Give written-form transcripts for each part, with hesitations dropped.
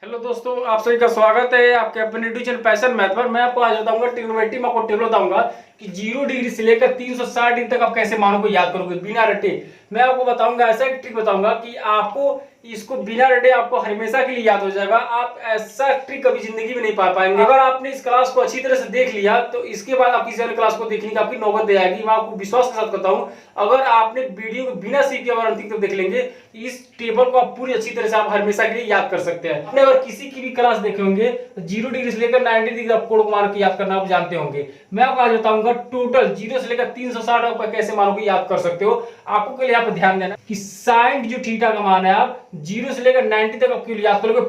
Hello दोस्तों, आप सभी का स्वागत है आपके अपने यूट्यूब चैनल पैशन मैथ पर। मैं आपको आज बताऊंगा ट्रिग्नोमेट्री में आपको टेबल बताऊंगा कि 0 डिग्री से लेकर 360 डिग्री तक आप कैसे मानों को याद करोगे बिना रटे। मैं आपको बताऊंगा ऐसा एक ट्रिक बताऊंगा कि आपको इसको बिना रटे आपको हमेशा के लिए याद हो जाएगा। आप ऐसा ट्रिक कभी जिंदगी में नहीं पा पाएंगे। अगर आपने इस क्लास को अच्छी तरह से देख लिया तो इसके बाद आप किसी अन्य क्लास को देखने की आपकी नौबत नहीं आएगी। मैं आपको विश्वास के साथ कहता हूँ, अगर आपने वीडियो को बिना सीखे और अंतिम तक देख लेंगे इस टेबल को आप पूरी अच्छी तरह से आप हमेशा के लिए याद कर सकते हैं। आपने अगर किसी की भी क्लास देखे होंगे तो 0 डिग्री से लेकर 90 डिग्री तक कोण को मान के याद करना आप जानते होंगे। मैं आपको आज बताऊंगा टोटल 0 से लेकर 360 तक कैसे मानों को याद कर सकते हो। आपको के लिए यहाँ पर ध्यान देना कि साइन जो थीटा का मान है आप 0 से लेकर 90 तक आपके लिए याद करोगे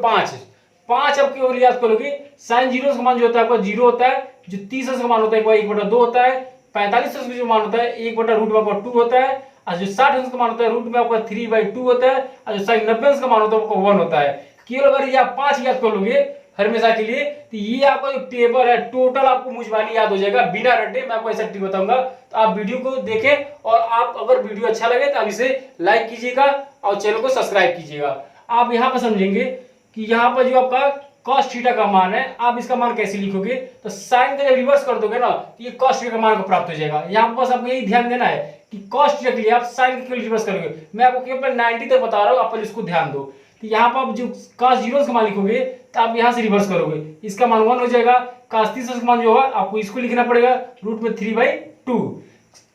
5 आपके और याद करोगे। साइन 0 का मान जो होता है आपका 0 होता है, जो 30 का मान होता है 1/2 होता है, 45 का जो मान होता है 1/√2 होता है, और जो 60 का मान होता है रूट में आपका 3/2 होता है, और जो साइन 90 का मान होता है आपका 1 होता है। केवल अगर ये आप 5 याद कर लोगे हमेशा के लिए तो ये आपका जो टेबल है टोटल आपको मुझबानी याद हो जाएगा बिना रटे। मैं आपको ऐसा ट्रिक बताऊंगा तो आप वीडियो को देखें, और आप अगर वीडियो अच्छा लगे तो आप इसे लाइक कीजिएगा और चैनल को सब्सक्राइब कीजिएगा। आप यहाँ पर समझेंगे कि यहाँ पर जो आपका cos थीटा का मान है आप इसका मान कैसे लिखोगे, तो साइन का जब रिवर्स कर दोगे ना तो ये cos थीटा का मान को प्राप्त हो जाएगा। यहाँ पर बस आपको यही ध्यान देना है कि cos थीटा के लिए आप साइन के रिवर्स करोगे। मैं आपको केवल 90 तक बता रहा हूँ, आप इसको ध्यान दो। तो यहाँ पर आप जो cos 0 का मान लिखोगे तो आप यहाँ से रिवर्स करोगे, इसका मान 1 हो जाएगा। cos 30 का मान जो होगा आपको इसको लिखना पड़ेगा रूट में 3/2।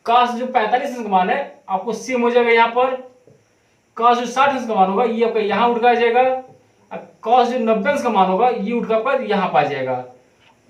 cos जो 45 का मान है आपको सेम हो जाएगा यहाँ पर। cos जो 60 का मान होगा ये आपका यहाँ उठ आ जाएगा। cos जो 90 का मान होगा ये उठ कर यहाँ पर आ जाएगा।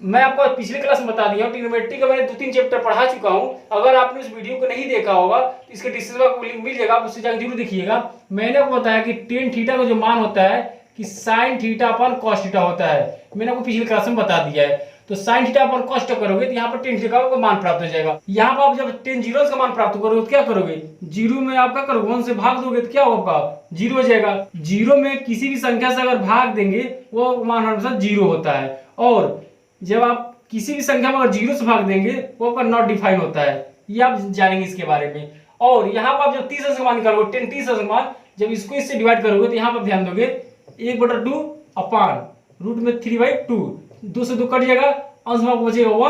मैं आपको पिछले क्लास में बता दिया हूँ, ट्रिग्नोमेट्री का मैंने 2-3 चैप्टर पढ़ा चुका हूँ। अगर आपने उस वीडियो को नहीं देखा होगा तो इसके डिस्क्रिप्शन में लिंक मिल जाएगा, आप उससे जाकर जरूर देखिएगा। मैंने आपको बताया कि टेन थीटा का जो मान होता है कि साइन थीटा अपन कॉस थीटा होता है। मैंने आपको पिछले क्लास में बता दिया है। तो साइन थीटा अपन कॉस थीटा करोगे तो यहाँ पर टेन थीटा का मान प्राप्त हो जाएगा। यहाँ पर आप जब टेन जीरो का मान प्राप्त करोगे तो क्या करोगे, जीरो में आप क्या करोगे 1 से भाग दोगे तो क्या होगा 0 हो जाएगा। जीरो में किसी भी संख्या से अगर भाग देंगे वो मान हमेशा 0 होता है, और जब आप किसी भी संख्या में अगर 0 से भाग देंगे वो आपका नॉट डिफाइन होता है। ये आप जानेंगे इसके बारे में। और यहाँ पर आप जब 30 का मान निकालोगे 10 30 का मान जब इसको इससे डिवाइड करोगे तो यहाँ पर ध्यान दोगे 1/2 अपान रूट में 3/2, 2 से 2 कट जाएगा, अंश में आपको बचेगा 1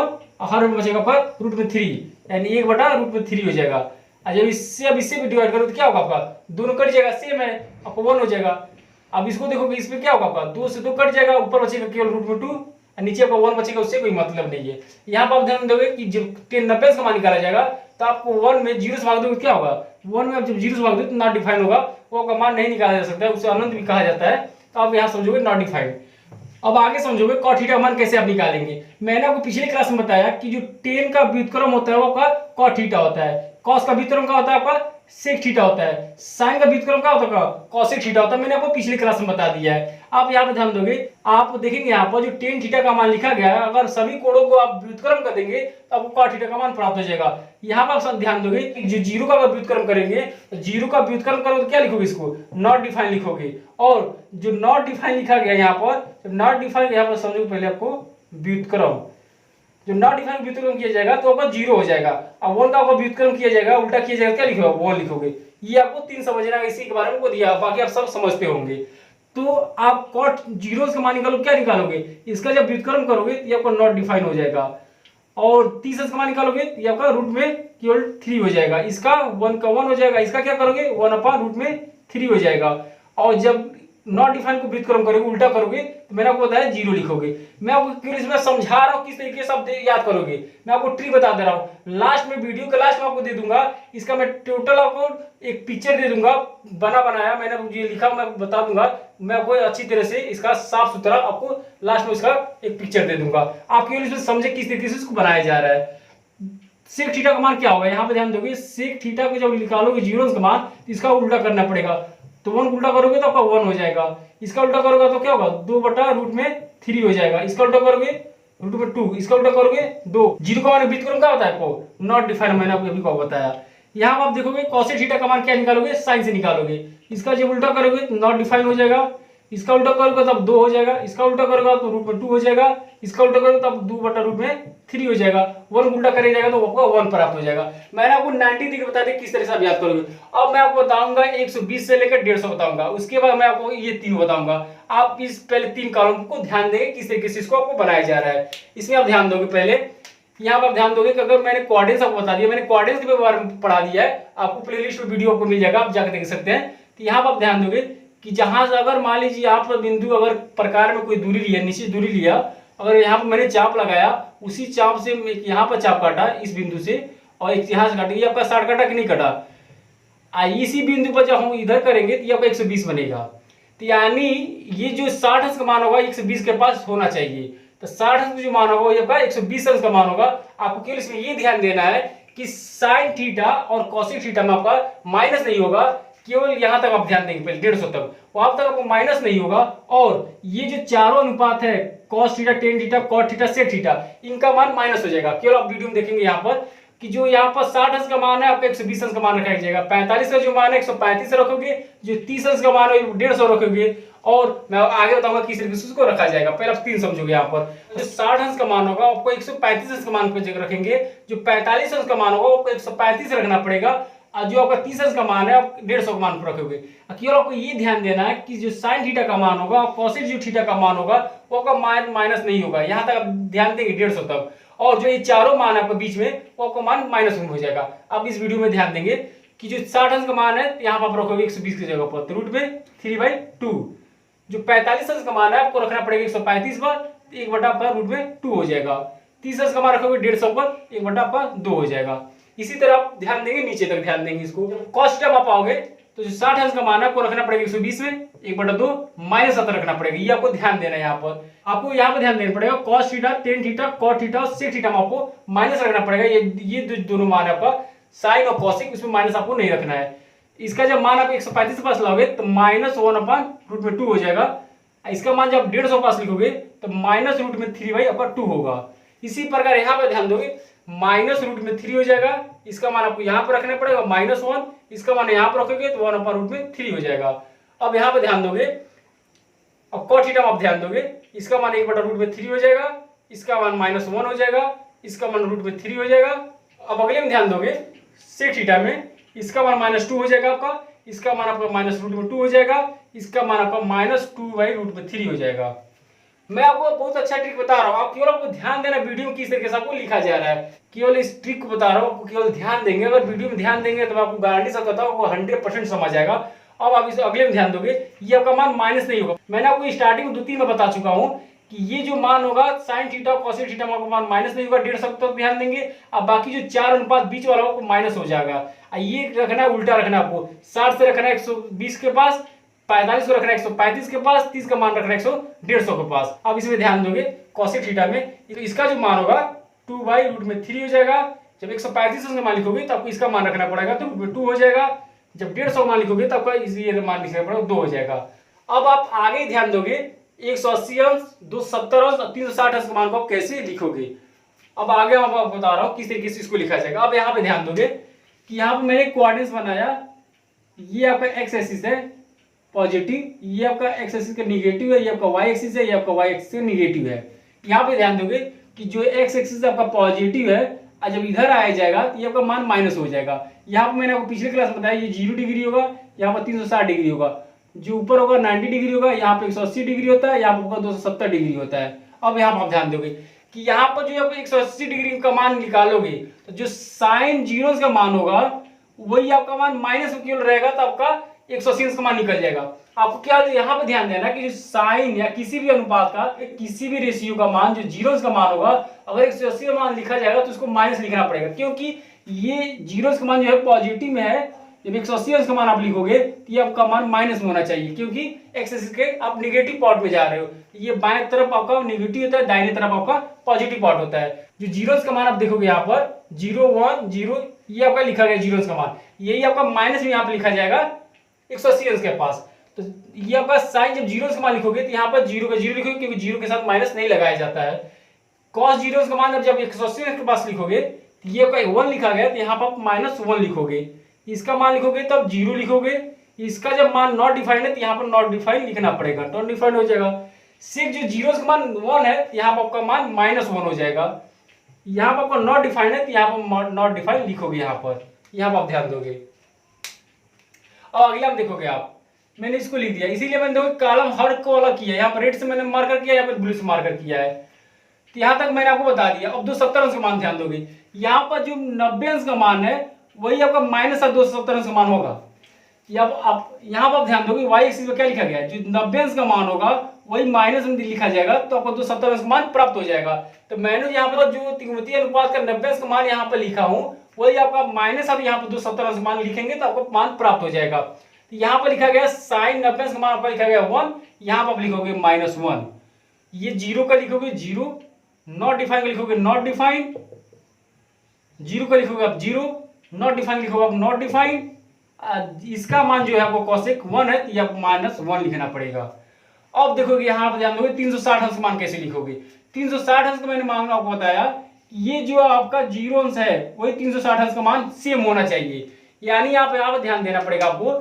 और हर में बचेगा पर रूट में 3, यानी 1/√3 हो जाएगा। और जब इससे अब इससे भी डिवाइड करो तो क्या होगा आपका दोनों कट जाएगा, सेम है आपको 1 हो जाएगा। अब इसको देखोगे इसमें क्या होगा आपका 2 से 2 कट जाएगा, ऊपर बचेगा केवल रूट में 2 और नीचे आपका 1 बचेगा, उससे कोई मतलब नहीं है। यहाँ पर आप ध्यान दोगे कि जब 10 का मान निकाला जाएगा तो आपको 1 में 0 से भाग दोगे क्या होगा 1 में आप जब 0 से भाग दोगे तो नॉट डिफाइन होगा, वो आपका मान नहीं निकाला जा सकता है, उसे अनंत भी कहा जाता है। तो आप यहाँ समझोगे नॉट डिफाइंड। अब आगे समझोगे cot थीटा का मान कैसे आप निकालेंगे। मैंने आपको पिछले क्लास में बताया कि जो 10 का व्युत्क्रम होता है वो आपका cot थीटा होता है, cos का व्युत्क्रम का होता है आपका sec थीटा होता है, sin का व्युत्क्रम का होता है cosec थीटा होता है। मैंने आपको पिछले क्लास में बता दिया है। आप यहाँ पे ध्यान दोगे, आप देखेंगे यहाँ पर जो tan थीटा का मान लिखा गया है अगर सभी कोणों को आप व्युत्क्रम कर देंगे तो आपको cot थीटा का मान प्राप्त हो जाएगा। यहाँ पर आप सब ध्यान दोगे कि जो 0 का व्युत्क्रम करेंगे तो 0 का व्युत्क्रम करोगे तो क्या लिखोगे इसको नॉट डिफाइन लिखोगे, और जो नॉट डिफाइन लिखा गया यहाँ पर नॉट डिफाइन यहाँ पर समझो पहले आपको व्युत्क्रम, जो नॉट डिफाइन व्युत्क्रम किया जाएगा तो आपका 0 हो जाएगा। अब 1 का आपका व्युत्क्रम किया जाएगा उल्टा किया जाएगा क्या लिखोगे 1 लिखोगे। ये आपको 3 समझना है, इसी के बारे में को दिया, बाकी आप सब समझते होंगे। तो आप cot 0 का मान निकालो क्या निकालोगे, इसका जब व्युत्क्रम करोगे तो ये आपका नॉट डिफाइन हो जाएगा, और 30 का मान निकालोगे तो ये आपका रूट में केवल 3 हो जाएगा, इसका 1 का 1 हो जाएगा, इसका क्या करोगे 1/√3 हो जाएगा। और जब नॉट डिफाइन को व्युत्क्रम करोगे उल्टा करोगे तो मैंने आपको बताया 0 लिखोगे। मैं आपको केवल इसमें समझा रहा हूँ किस तरीके से आप याद करोगे, मैं आपको ट्रिक बता दे रहा हूँ। लास्ट में वीडियो के लास्ट में आपको दे दूंगा, इसका मैं टोटल आपको एक पिक्चर दे दूंगा बनाया, मैंने ये लिखा मैं बता दूंगा। मैं आपको अच्छी तरह से इसका साफ सुथरा आपको लास्ट में इसका एक पिक्चर दे दूंगा, आप केवल इसमें समझे किस तरीके से इसको बनाया जा रहा है। सेक थीटा का मान क्या होगा, यहाँ पे ध्यान दोगे सेक थीटा को जब निकालोगे 0 का मान तो इसका उल्टा करना पड़ेगा, तो 1 उल्टा करोगे तो आपका 1 हो जाएगा, इसका उल्टा करोगे तो क्या होगा 2/√3 हो जाएगा, इसका उल्टा करोगे रूट में 2, इसका उल्टा करोगे 2। 0 का मान व्युत्क्रम क्या होता है आपको नॉट डिफाइन, मैंने आपको अभी को बताया। यहाँ आप देखोगे cosec थीटा का मान क्या निकालोगे साइन से निकालोगे, इसका जब उल्टा करोगे तो नॉट डिफाइन हो जाएगा, इसका उल्टा करोगे तब 2 हो जाएगा, इसका उल्टा करोगे तो रूट में 2 हो जाएगा, इसका उल्टा करोगे तब 2 बटा रूट में 3 हो जाएगा। 1 उल्टा करे जाएगा तो आपको 1 प्राप्त हो जाएगा। मैंने आपको 90 डिग्री बता दिया किस तरह से आप याद करोगे। अब मैं आपको बताऊंगा 120 से लेकर 150 बताऊंगा, उसके बाद मैं आपको ये 3 बताऊंगा। आप इस पहले 3 कॉलम को ध्यान देंगे किस तरीके से इसको आपको बनाया जा रहा है। इसमें आप ध्यान दोगे, पहले यहाँ पर आप ध्यान दोगे कि अगर मैंने कोऑर्डिनेट्स आपको बता दिया, मैंने कोऑर्डिनेट्स के बारे में पढ़ा दिया है, आपको प्लेलिस्ट में वीडियो आपको मिल जाएगा, आप जाकर देख सकते हैं। तो यहाँ पर आप ध्यान दोगे कि जहां से अगर मान लीजिए यहाँ पर बिंदु अगर प्रकार में कोई दूरी लिया, निश्चित दूरी लिया, अगर यहाँ पर मैंने चाप लगाया, उसी चाप से यहाँ पर चाप काटा इस बिंदु से और एक यहाँ से काटा, ये आपका 60 कटा कि नहीं कटा। इसी बिंदु पर जब हम इधर करेंगे तो ये आपका 120 बनेगा। तो यानी ये जो 60 अंश का मान होगा 120 के पास होना चाहिए। तो 60 अंश जो मान होगा ये आपका 120 अंश का मान होगा। आपको केवल इसमें ये ध्यान देना है कि साइन थीटा और कॉसिक थीटा में आपका माइनस नहीं होगा, केवल यहां तक आप ध्यान देंगे, पहले 150 तक, वहां तक आपको माइनस नहीं होगा। और ये जो चारों अनुपात है cos theta, tan theta, cot theta, sec theta, इनका मान माइनस हो जाएगा। केवल आप वीडियो में देखेंगे यहाँ पर कि जो यहाँ पर 60 अंश का मान है आपका 120 अंश का मान रखा जाएगा, 45 का जो मान है 135 रखोगे, जो 30 अंश का मान है 150 रखोगे। और मैं आगे बताऊंगा किस तरीके से उसको रखा जाएगा, पहले आप 3 समझोगे। यहाँ पर जो 60 अंश का मान होगा आपको 135 अंश का मान पर जगह रखेंगे, जो 45 अंश का मान होगा आपको 135 रखना पड़ेगा, और जो आपका 30 अंश का मान है आप 150 का मान पर रखोगे। केवल आपको ये ध्यान देना है कि जो साइन थीटा का मान होगा, कॉसेक जो थीटा का मान होगा वो आपका माइनस नहीं होगा, यहाँ तक आप ध्यान देंगे 150 तक। और जो ये चारों मान आपके बीच में वो आपका मान माइनस में हो जाएगा। अब इस वीडियो में ध्यान देंगे कि जो 60 अंश का मान है यहाँ पर आप रखोगे 120 की जगह पर, तो रूट में 3/2। जो 45 अंश का मान है आपको रखना पड़ेगा 135 पर, 1 बटा आपका रूट में 2 हो जाएगा। 30 अंश का मान रखोगे 150 पर, 1 बटा आपका 2 हो जाएगा। इसी तरह आप ध्यान देंगे, नीचे तक ध्यान देंगे इसको। कॉस थीटा आप आओगे तो जो 60 अंश का मान है आपको रखना पड़ेगा 120 में, 1/2 माइनस 70 रखना पड़ेगा। ये आपको ध्यान देना है। यहाँ पर आपको यहाँ पर ध्यान देना पड़ेगा cos theta, tan theta, cot theta और सेक थीटा में आपको माइनस रखना पड़ेगा। ये दोनों मान है आपका साइन और कॉसिक, इसमें माइनस आपको नहीं रखना है। इसका जब मान आप 135 के पास लाओगे तो -1/√2 हो जाएगा। इसका मान जब 150 पास लिखोगे तो -√3/2 होगा। इसी प्रकार यहाँ पर ध्यान दोगे -√3 हो जाएगा, इसका मान आपको यहाँ पर रखना पड़ेगा -1, इसका मान यहाँ पर रखोगे तो 1/√3 हो जाएगा। अब यहाँ पर ध्यान दोगे, अब कॉट थीटा में आप ध्यान दोगे, इसका मान 1/√3 हो जाएगा, इसका मान -1 हो जाएगा, इसका मान √3 हो जाएगा। अब अगले में ध्यान दोगे सेक थीटा में, इसका मान -2 हो जाएगा आपका, इसका मान आपका -√2 हो जाएगा, इसका मान आपका -2/√3 हो जाएगा। मैं आपको बहुत अच्छा ट्रिक बता रहा हूँ, आप केवल आपको ध्यान देना वीडियो में किस तरीके से आपको लिखा जा रहा है। केवल इस ट्रिक को बता रहा हूँ, आपको केवल ध्यान देंगे। अगर वीडियो में ध्यान देंगे तो मैं आपको गारंटी से कहता हूँ 100% समझ आएगा। अब आप इसे अगले में ध्यान दोगे, ये आपका मान माइनस नहीं होगा। मैंने आपको स्टार्टिंग में 2-3 में बता चुका हूँ कि ये जो मान होगा साइन थीटा कॉसेक थीटा में मान माइनस नहीं होगा, 150 तक ध्यान देंगे। अब बाकी जो 4 अनुपात बीच वाला वो माइनस हो जाएगा। ये रखना है, उल्टा रखना है आपको, 60 से रखना है 120 के पास, 45 को रखना है 135 के पास, 30 का मान रखना है 150 के पास। अब इसमें ध्यान दोगे कॉसेक थीटा में, तो इसका जो मान होगा 2/√3 हो जाएगा। जब 135 का मान लिखोगे तो आपको इसका मान रखना पड़ेगा तो 2 हो जाएगा। जब 150 मान लिखोगे तो आपका ये मान लिखना पड़ेगा 2 हो जाएगा। अब आप आगे ध्यान दोगे 180 अंश, 270 अंश और 360 अंश का मान को आप कैसे लिखोगे। अब आगे मैं आपको बता रहा हूँ किस तरीके से इसको लिखा जाएगा। अब यहाँ पे ध्यान दोगे कि यहाँ पे मैंने कोऑर्डिनेट्स बनाया, ये आपका एक्स एक्सिस है पॉजिटिव, ये आपका एक्स एक्सिस का निगेटिव है, ये आपका वाई एक्सिस है, ये आपका वाई एक्सिस का निगेटिव है। यहाँ पे ध्यान दोगे कि जो एक्स एक्सिस आपका पॉजिटिव है और जब इधर आया जाएगा तो ये आपका मान माइनस हो जाएगा। यहाँ पे मैंने आपको पिछले क्लास में बताया ये 0 डिग्री होगा, यहाँ पर 360 डिग्री होगा, जो ऊपर होगा 90 डिग्री होगा, यहाँ पे 180 डिग्री होता है, यहाँ पर 270 डिग्री होता है। अब यहाँ पर आप ध्यान दोगे कि यहाँ पर जो आप 180 डिग्री का मान निकालोगे तो जो साइन जीरो का मान होगा वही आपका मान माइनस में केवल रहेगा, तो आपका 180 का मान निकल जाएगा। आपको क्या यहाँ पे ध्यान देना कि जो साइन या किसी भी अनुपात का किसी भी रेशियो का मान जो जीरो का मान होगा, अगर 180 का मान लिखा जाएगा तो उसको माइनस लिखना पड़ेगा, क्योंकि ये जीरो का मान जो है पॉजिटिव में है। जब 180 का मान आप लिखोगे तो ये आपका मान माइनस में होना चाहिए, क्योंकि एक्स एक्सिस के आप नेगेटिव पार्ट में जा रहे हो। ये बाएं तरफ आपका नेगेटिव होता है, दाहिने तरफ आपका पॉजिटिव पार्ट होता है। जो जीरोस का मान आप देखोगे यहाँ पर 0 1 0, ये आपका लिखा गया जीरोस का मान, यही आपका माइनस में यहाँ पे लिखा जाएगा 180 अंश के पास। तो ये आपका साइन जब जीरो का मान लिखोगे तो यहाँ पर 0 का 0 लिखोगे, क्योंकि 0 के साथ माइनस नहीं लगाया जाता है। कॉस जीरो का मान जब 180 अंश के पास लिखोगे तो ये आपका 1 लिखा गया, तो यहाँ पर -1 लिखोगे। इसका मान लिखोगे तब 0 लिखोगे, इसका जब मान नॉट डिफाइंड है तो यहाँ पर नॉट डिफाइंड लिखना पड़ेगा, नॉट डिफाइंड हो जाएगा। सेक जो जीरो का मान 1 है यहाँ पर आपका मान -1 हो जाएगा। यहाँ पर आपका नॉट डिफाइंड है तो यहाँ पर नॉट डिफाइंड लिखोगे, यहाँ पर आप ध्यान दोगे। और अगला आप देखोगे आप, मैंने इसको लिख दिया, इसीलिए मैंने देखो कॉलम हर को वाला किया, यहाँ पर रेड से मैंने मार्कर किया, यहाँ पर ब्लू से मार्कर किया है। तो यहाँ तक मैंने आपको बता दिया। अब 270 अंश का मान ध्यान दोगे, यहाँ पर जो 90 अंश का मान है वही आपका -270 अंश का मान होगा। यहाँ पर आप ध्यान दोगे वाई एक्सिस में क्या लिखा गया है, जो 90 अंश का मान होगा वही माइनस में लिखा जाएगा, तो आपको 270 अंश का मान प्राप्त हो जाएगा। तो मैंने यहाँ पर जो त्रिकोणमितीय अनुपात का 90 अंश का मान यहाँ पर लिखा हूँ वही आपका माइनस, अब यहाँ पर 270 अंश का मान लिखेंगे तो आपको मान प्राप्त हो जाएगा। तो यहाँ पर लिखा गया साइन 90 अंश का मान आपका लिखा गया 1, यहाँ पर आप लिखोगे -1, ये जीरो का लिखोगे जीरो, नॉट डिफाइन का लिखोगे नॉट डिफाइन, जीरो का लिखोगे आप जीरो, नॉट डिफाइन लिखोगे आप नॉट डिफाइन। इसका मान जो है आपको कोसेक 1 है तो ये आपको -1 लिखना पड़ेगा। अब देखोगे यहाँ पर ध्यान दोगे 360 अंश मान कैसे लिखोगे। 360 अंश का मैंने मान आपको बताया, ये जो आपका 0 अंश है वही 360 अंश का मान सेम होना चाहिए। यानी आप यहाँ पर ध्यान देना पड़ेगा आपको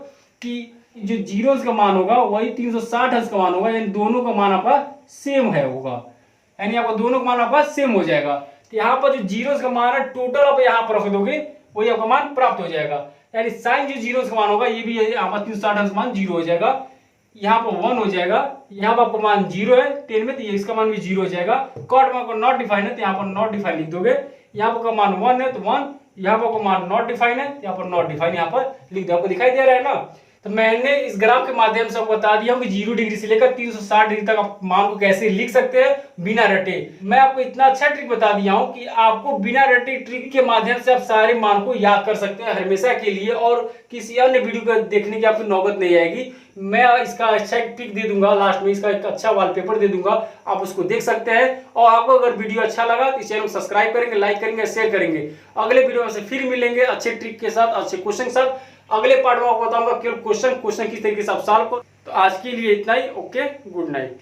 कि जो 0 अंश का मान होगा वही 360 अंश का मान होगा, यानी दोनों का मान आपका सेम है होगा, यानी आपका दोनों का मान आपका सेम हो जाएगा। तो यहाँ पर जो 0 अंश का मान है टोटल आप यहाँ पर रख दोगे वही आपका मान प्राप्त हो जाएगा। यानी साइन जो 0 का मान होगा ये भी यहाँ पर 360 अंश मान 0 हो जाएगा, यहाँ पर 1 हो जाएगा, यहाँ पर आपका मान 0 है 10 में तो ये इसका मान भी 0 हो जाएगा। कॉट में नॉट डिफाइन है तो यहाँ पर नॉट डिफाइन लिख दोगे, यहाँ पर मान 1 है तो 1, यहाँ पर मान नॉट डिफाइन है यहाँ पर नॉट डिफाइन यहाँ पर लिख दो। आपको दिखाई दे रहा है ना। तो मैंने इस ग्राफ के माध्यम से आपको बता दिया हूँ कि 0 डिग्री से लेकर 360 डिग्री तक आप मान को कैसे लिख सकते हैं बिना रटे। मैं आपको इतना अच्छा ट्रिक बता दिया हूँ कि आपको बिना रटे ट्रिक के माध्यम से आप सारे मान को याद कर सकते हैं हमेशा के लिए, और किसी अन्य वीडियो को देखने की आपको नौबत नहीं आएगी। मैं इसका अच्छा एक ट्रिक दे दूंगा, लास्ट में इसका एक अच्छा वॉलपेपर दे दूंगा, आप उसको देख सकते हैं। और आपको अगर वीडियो अच्छा लगा तो इस चैनल को सब्सक्राइब करेंगे, लाइक करेंगे, शेयर करेंगे। अगले वीडियो में से फिर मिलेंगे अच्छे ट्रिक के साथ, अच्छे क्वेश्चन के साथ। अगले पार्ट में आपको बताऊंगा केवल क्वेश्चन किस तरीके से आप सॉल्व करो। तो आज के लिए इतना ही। Okay, good night.